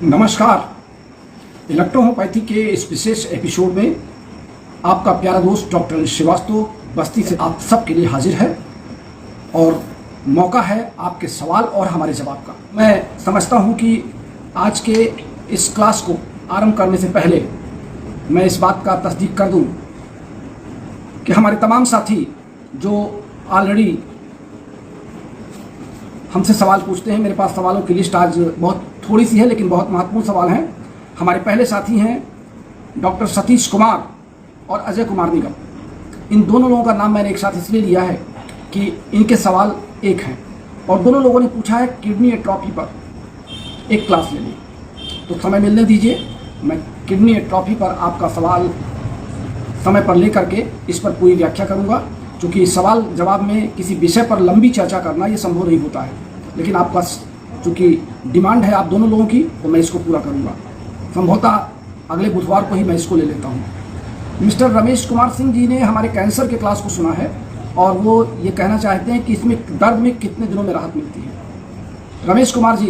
नमस्कार। इलेक्ट्रोहोम्योपैथी के इस विशेष एपिसोड में आपका प्यारा दोस्त डॉक्टर श्रीवास्तव बस्ती से आप सबके लिए हाजिर है और मौका है आपके सवाल और हमारे जवाब का। मैं समझता हूं कि आज के इस क्लास को आरंभ करने से पहले मैं इस बात का तस्दीक कर दूं कि हमारे तमाम साथी जो ऑलरेडी हमसे सवाल पूछते हैं, मेरे पास सवालों की लिस्ट आज बहुत थोड़ी सी है लेकिन बहुत महत्वपूर्ण सवाल हैं। हमारे पहले साथी हैं डॉक्टर सतीश कुमार और अजय कुमार निगम। इन दोनों लोगों का नाम मैंने एक साथ इसलिए लिया है कि इनके सवाल एक हैं और दोनों लोगों ने पूछा है किडनी एट्रोफी पर एक क्लास लेनी। तो समय मिलने दीजिए, मैं किडनी एट्रोफी पर आपका सवाल समय पर लेकर के इस पर पूरी व्याख्या करूंगा, क्योंकि सवाल जवाब में किसी विषय पर लंबी चर्चा करना ये संभव नहीं होता है। लेकिन आपका चूँकि डिमांड है आप दोनों लोगों की, तो मैं इसको पूरा करूंगा। संभवतः अगले बुधवार को ही मैं इसको ले लेता हूं। मिस्टर रमेश कुमार सिंह जी ने हमारे कैंसर के क्लास को सुना है और वो ये कहना चाहते हैं कि इसमें दर्द में कितने दिनों में राहत मिलती है। रमेश कुमार जी,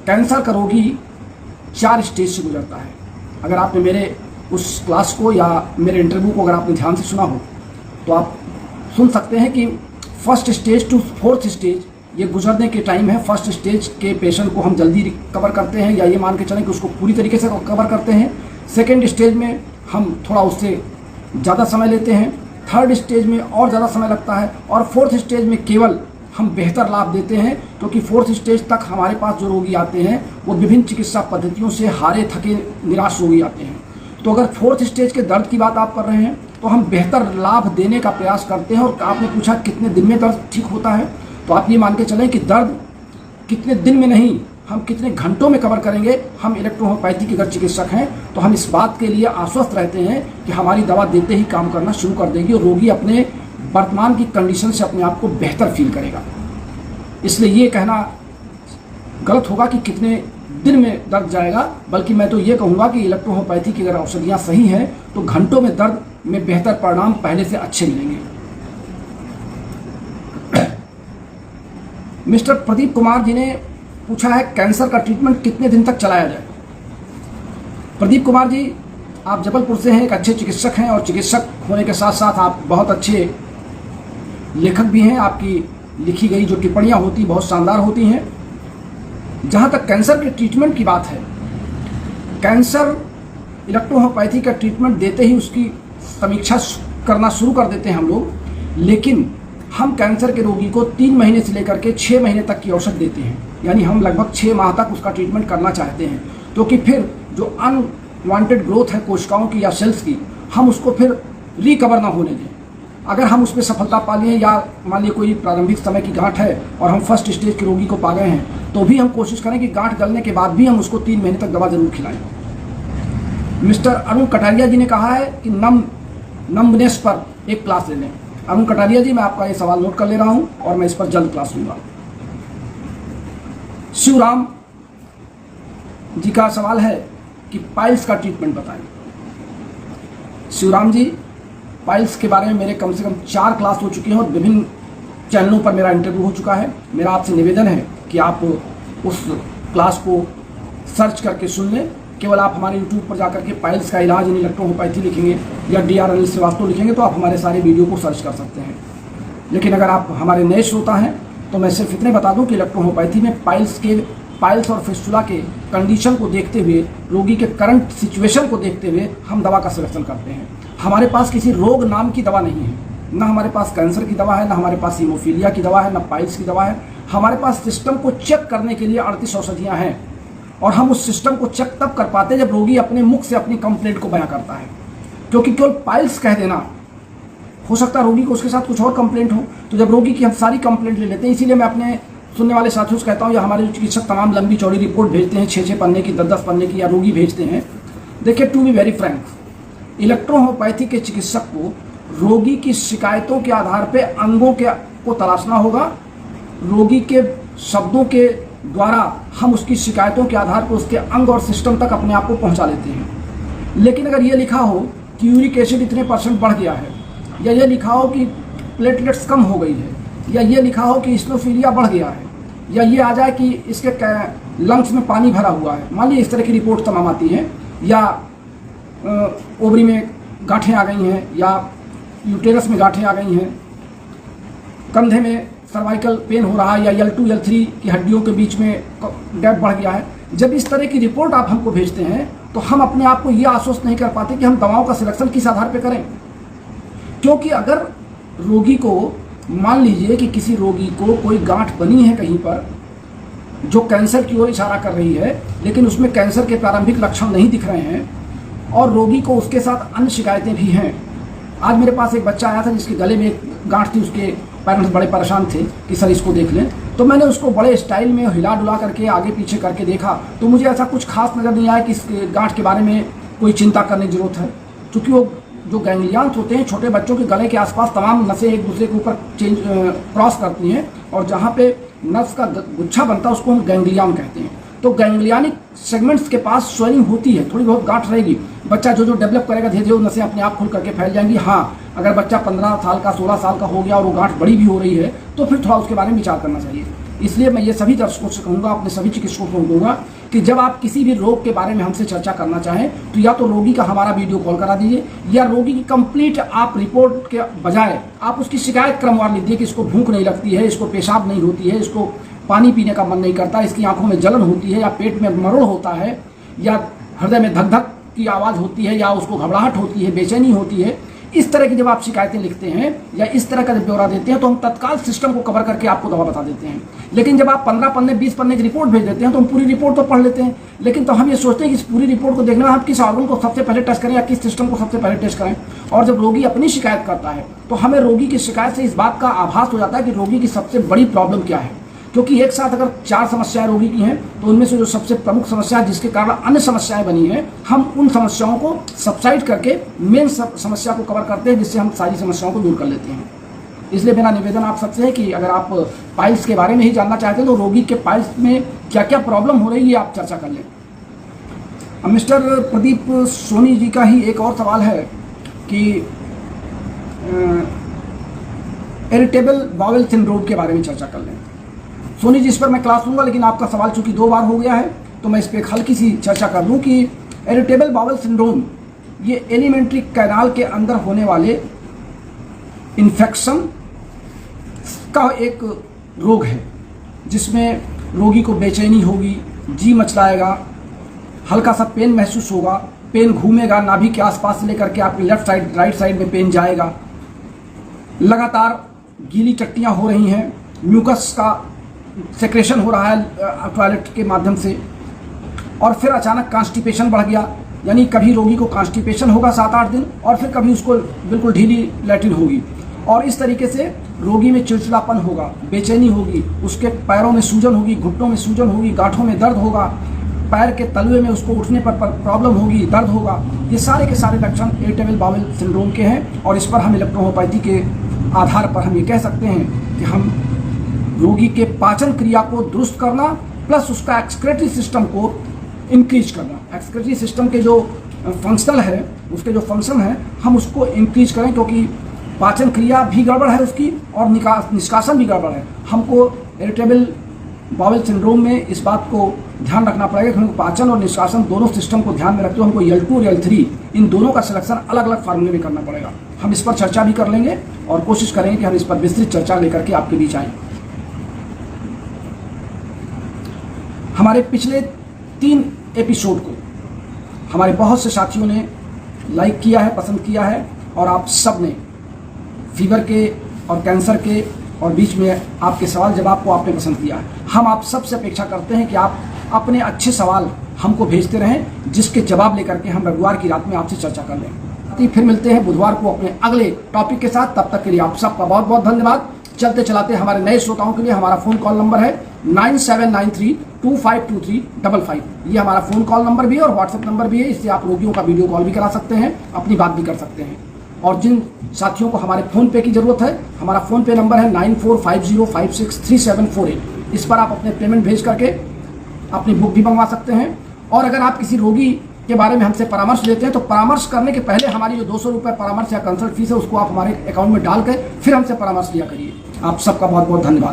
कैंसर का रोगी 4 स्टेज से गुजरता है। अगर आपने मेरे उस क्लास को या मेरे इंटरव्यू को अगर आपने ध्यान से सुना हो तो आप सुन सकते हैं कि first stage two 4th stage ये गुजरने के टाइम है। फर्स्ट स्टेज के पेशेंट को हम जल्दी रिकवर करते हैं या ये मान के चलें कि उसको पूरी तरीके से कवर करते हैं। सेकेंड स्टेज में हम थोड़ा उससे ज़्यादा समय लेते हैं। थर्ड स्टेज में और ज़्यादा समय लगता है और 4th स्टेज में केवल हम बेहतर लाभ देते हैं, क्योंकि 4th स्टेज तक हमारे पास जो रोगी आते हैं वो विभिन्न चिकित्सा पद्धतियों से हारे थके निराश रोगी आते हैं। तो अगर 4th स्टेज के दर्द की बात आप कर रहे हैं तो हम बेहतर लाभ देने का प्रयास करते हैं। और आपने पूछा कितने दिन में दर्द ठीक होता है, तो आप ये मान के चलें कि दर्द कितने दिन में नहीं, हम कितने घंटों में कवर करेंगे। हम इलेक्ट्रोहोम्योपैथी के अगर चिकित्सक हैं तो हम इस बात के लिए आश्वस्त रहते हैं कि हमारी दवा देते ही काम करना शुरू कर देगी और रोगी अपने वर्तमान की कंडीशन से अपने आप को बेहतर फील करेगा। इसलिए ये कहना गलत होगा कि कितने दिन में दर्द जाएगा, बल्कि मैं तो ये कहूँगा कि इलेक्ट्रोहोम्योपैथी की अगर औषधियाँ सही हैं तो घंटों में दर्द में बेहतर परिणाम पहले से अच्छे मिलेंगे। मिस्टर प्रदीप कुमार जी ने पूछा है कैंसर का ट्रीटमेंट कितने दिन तक चलाया जाए। प्रदीप कुमार जी, आप जबलपुर से हैं, एक अच्छे चिकित्सक हैं और चिकित्सक होने के साथ साथ आप बहुत अच्छे लेखक भी हैं। आपकी लिखी गई जो टिप्पणियाँ होती बहुत शानदार होती हैं। जहाँ तक कैंसर के ट्रीटमेंट की बात है, कैंसर इलेक्ट्रोहोम्योपैथी का ट्रीटमेंट देते ही उसकी समीक्षा करना शुरू कर देते हैं हम लोग, लेकिन हम कैंसर के रोगी को 3 महीने से लेकर के 6 महीने तक की औषध देते हैं। यानी हम लगभग 6 माह तक उसका ट्रीटमेंट करना चाहते हैं, क्योंकि फिर जो अनवांटेड ग्रोथ है कोशिकाओं की या सेल्स की, हम उसको फिर रिकवर ना होने दें। अगर हम उसमें सफलता पा लिए या मान लीजिए कोई प्रारंभिक समय की गांठ है और हम फर्स्ट स्टेज के रोगी को पा गए हैं, तो भी हम कोशिश करें कि गांठ गलने के बाद भी हम उसको 3 महीने तक दवा जरूर खिलाएं। मिस्टर अरुण कटारिया जी ने कहा है कि नम्बनेस पर एक क्लास ले लें। अरुण कटारिया जी, मैं आपका ये सवाल नोट कर ले रहा हूं और मैं इस पर जल्द क्लास लूंगा। शिवराम जी का सवाल है कि पाइल्स का ट्रीटमेंट बताएं। शिवराम जी, पाइल्स के बारे में मेरे कम से कम 4 क्लास हो चुके हैं और विभिन्न चैनलों पर मेरा इंटरव्यू हो चुका है। मेरा आपसे निवेदन है कि आप उस क्लास को सर्च करके सुन लें। केवल आप हमारे YouTube पर जाकर के पाइल्स का इलाज इन इलेक्ट्रोहोम्योपैथी लिखेंगे या DR अनिल श्रीवास्तव लिखेंगे तो आप हमारे सारे वीडियो को सर्च कर सकते हैं। लेकिन अगर आप हमारे नए श्रोता हैं तो मैं सिर्फ इतने बता दूं कि इलेक्ट्रोहोम्योपैथी में पाइल्स और फिस्टुला के कंडीशन को देखते हुए, रोगी के करंट सिचुएशन को देखते हुए हम दवा का सिलेक्शन करते हैं। हमारे पास किसी रोग नाम की दवा नहीं है, ना हमारे पास कैंसर की दवा है, ना हमारे पास हीमोफीलिया की दवा है, ना पाइल्स की दवा है। हमारे पास सिस्टम को चेक करने के लिए 38 औषधियाँ हैं और हम उस सिस्टम को चेक तब कर पाते हैं जब रोगी अपने मुख से अपनी कंप्लेंट को बयां करता है। क्योंकि केवल पाइल्स कह देना, हो सकता है रोगी को उसके साथ कुछ और कंप्लेंट हो, तो जब रोगी की हम सारी कंप्लेंट ले लेते हैं। इसीलिए मैं अपने सुनने वाले साथियों से कहता हूँ या हमारे चिकित्सक तमाम लंबी चौड़ी रिपोर्ट भेजते हैं, 6-6 पन्ने की, 10-10 पन्ने की, या रोगी भेजते हैं। देखिए, to be very frank, electrohomeopathy के चिकित्सक को रोगी की शिकायतों के आधार पर अंगों को तलाशना होगा। रोगी के शब्दों के द्वारा हम उसकी शिकायतों के आधार पर उसके अंग और सिस्टम तक अपने आप को पहुंचा लेते हैं। लेकिन अगर ये लिखा हो कि यूरिक एसिड इतने % बढ़ गया है, या ये लिखा हो कि प्लेटलेट्स कम हो गई है, या ये लिखा हो कि इस्नोफीलिया बढ़ गया है, या ये आ जाए कि इसके लंग्स में पानी भरा हुआ है, मान लीजिए इस तरह की रिपोर्ट तमाम आती है, या ओवरी में गांठें आ गई हैं, या यूटेरस में गांठें आ गई हैं, कंधे में सर्वाइकल पेन हो रहा है, या L2 L3 की हड्डियों के बीच में गैप बढ़ गया है। जब इस तरह की रिपोर्ट आप हमको भेजते हैं तो हम अपने आप को ये आश्वस्त नहीं कर पाते कि हम दवाओं का सिलेक्शन किस आधार पर करें, क्योंकि अगर रोगी को, मान लीजिए कि किसी रोगी को कोई गांठ बनी है कहीं पर जो कैंसर की ओर इशारा कर रही है, लेकिन उसमें कैंसर के प्रारंभिक लक्षण नहीं दिख रहे हैं, और रोगी को उसके साथ अन्य शिकायतें भी हैं। आज मेरे पास एक बच्चा आया था जिसके गले में एक गांठ थी, उसके पेरेंट्स बड़े परेशान थे कि सर इसको देख लें, तो मैंने उसको बड़े स्टाइल में हिला डुला करके आगे पीछे करके देखा, तो मुझे ऐसा कुछ खास नज़र नहीं आया कि इस गांठ के बारे में कोई चिंता करने की जरूरत है, क्योंकि वो जो गैंग्लियंस होते हैं छोटे बच्चों के गले के आसपास तमाम नसें एक दूसरे के ऊपर क्रॉस करती हैं, और जहाँ पे नस का गुच्छा बनता है उसको हम गैंग्लियन कहते हैं। तो गैंग्लियनिक सेगमेंट्स के पास स्वेलिंग होती है, थोड़ी बहुत गांठ रहेगी। बच्चा जो डेवलप करेगा धीरे धीरे नसें अपने आप खुल करके फैल जाएंगी। हाँ, अगर बच्चा 15 साल का 16 साल का हो गया और वो गांठ बड़ी भी हो रही है तो फिर थोड़ा उसके बारे में विचार करना चाहिए। इसलिए मैं ये सभी दर्शकों से कहूँगा, अपने सभी चिकित्सकों को कहूँगा कि जब आप किसी भी रोग के बारे में हमसे चर्चा करना चाहें तो या तो रोगी का हमारा वीडियो कॉल करा दीजिए, या रोगी की कंप्लीट आप रिपोर्ट के बजाय आप उसकी शिकायत क्रमवार लीजिए कि इसको भूख नहीं लगती है, इसको पेशाब नहीं होती है, इसको पानी पीने का मन नहीं करता, इसकी आंखों में जलन होती है, या पेट में मरोड़ होता है, या हृदय में धक धक की आवाज़ होती है, या उसको घबराहट होती है, बेचैनी होती है। इस तरह की जब आप शिकायतें लिखते हैं या इस तरह का जब ब्यौरा देते हैं तो हम तत्काल सिस्टम को कवर करके आपको दवा बता देते हैं। लेकिन जब आप 15 पन्ने 20 पन्ने की रिपोर्ट भेज देते हैं तो हम पूरी रिपोर्ट तो पढ़ लेते हैं, लेकिन तो हम ये सोचते हैं कि इस पूरी रिपोर्ट को देखने में हम किस ऑर्गन को सबसे पहले टेस्ट करें या किस सिस्टम को सबसे पहले टेस्ट करें। और जब रोगी अपनी शिकायत करता है तो हमें रोगी की शिकायत से इस बात का आभास हो जाता है कि रोगी की सबसे बड़ी प्रॉब्लम क्या है, क्योंकि एक साथ अगर 4 समस्याएं रोगी की हैं तो उनमें से जो सबसे प्रमुख समस्या है जिसके कारण अन्य समस्याएं बनी हैं, हम उन समस्याओं को सबसाइड करके मेन समस्या को कवर करते हैं, जिससे हम सारी समस्याओं को दूर कर लेते हैं। इसलिए मेरा निवेदन आप सबसे है कि अगर आप पाइल्स के बारे में ही जानना चाहते हैं तो रोगी के पाइल्स में क्या क्या प्रॉब्लम हो रही है आप चर्चा कर लें। अब मिस्टर प्रदीप सोनी जी का ही एक और सवाल है कि इरिटेबल बाउल सिंड्रोम के बारे में चर्चा कर लें। सोनी जी, इस पर मैं क्लास लूँगा, लेकिन आपका सवाल चूंकि 2 बार हो गया है तो मैं इस पर एक हल्की सी चर्चा कर लूँ कि इरिटेबल बाउल सिंड्रोम ये एलिमेंट्री कैनाल के अंदर होने वाले इन्फेक्शन का एक रोग है, जिसमें रोगी को बेचैनी होगी, जी मचलाएगा, हल्का सा पेन महसूस होगा, पेन घूमेगा नाभि के आसपास से लेकर के आपकी लेफ्ट साइड राइट साइड में पेन जाएगा, लगातार गीली टट्टियाँ हो रही हैं, म्यूकस का सेक्रेशन हो रहा है टॉयलेट के माध्यम से, और फिर अचानक कॉन्स्टिपेशन बढ़ गया, यानी कभी रोगी को कॉन्स्टिपेशन होगा 7-8 दिन और फिर कभी उसको बिल्कुल ढीली लैट्रिन होगी, और इस तरीके से रोगी में चिड़चिड़ापन होगा, बेचैनी होगी, उसके पैरों में सूजन होगी, घुटनों में सूजन होगी, गांठों में दर्द होगा, पैर के तलवे में उसको उठने पर प्रॉब्लम होगी, दर्द होगा। ये सारे के सारे लक्षण इरिटेबल बाउल सिंड्रोम के हैं, और इस पर हम इलेक्ट्रोहोमियोपैथी के आधार पर हम ये कह सकते हैं कि हम रोगी के पाचन क्रिया को दुरुस्त करना प्लस उसका एक्सक्रीटरी सिस्टम को इंक्रीज करना, एक्सक्रीटरी सिस्टम के जो फंक्शनल है, उसके जो फंक्शन है हम उसको इंक्रीज करें, क्योंकि पाचन क्रिया भी गड़बड़ है उसकी और निष्कासन भी गड़बड़ है। हमको इरिटेबल बाउल सिंड्रोम में इस बात को ध्यान रखना पड़ेगा कि हमको पाचन और निष्कासन दोनों सिस्टम को ध्यान में रखते हुए हमको L2 और L3 इन दोनों का सिलेक्शन अलग अलग फार्मूले में करना पड़ेगा। हम इस पर चर्चा भी कर लेंगे और कोशिश करेंगे कि हम इस पर विस्तृत चर्चा लेकर के आपके बीच आएँ। हमारे पिछले 3 एपिसोड को हमारे बहुत से साथियों ने लाइक किया है, पसंद किया है, और आप सब ने फीवर के और कैंसर के और बीच में आपके सवाल जवाब को आपने पसंद किया है। हम आप सबसे अपेक्षा करते हैं कि आप अपने अच्छे सवाल हमको भेजते रहें, जिसके जवाब लेकर के हम रविवार की रात में आपसे चर्चा कर लें। फिर मिलते हैं बुधवार को अपने अगले टॉपिक के साथ। तब तक के लिए आप सबका बहुत बहुत धन्यवाद। चलते चलाते हमारे नए श्रोताओं के लिए हमारा फ़ोन कॉल नंबर है 9793252355। ये हमारा फ़ोन कॉल नंबर भी है और व्हाट्सएप नंबर भी है। इससे आप रोगियों का वीडियो कॉल भी करा सकते हैं, अपनी बात भी कर सकते हैं। और जिन साथियों को हमारे फ़ोन पे की ज़रूरत है, हमारा फ़ोन पे नंबर है 9450563748। इस पर आप अपने पेमेंट भेज करके अपनी बुक भी मंगवा सकते हैं। और अगर आप किसी रोगी के बारे में हमसे परामर्श लेते हैं तो परामर्श करने के पहले हमारी जो 200 रुपये परामर्श या कंसल्ट फीस है उसको आप हमारे अकाउंट में डाल कर फिर हमसे परामर्श लिया करिए। आप सबका बहुत बहुत धन्यवाद।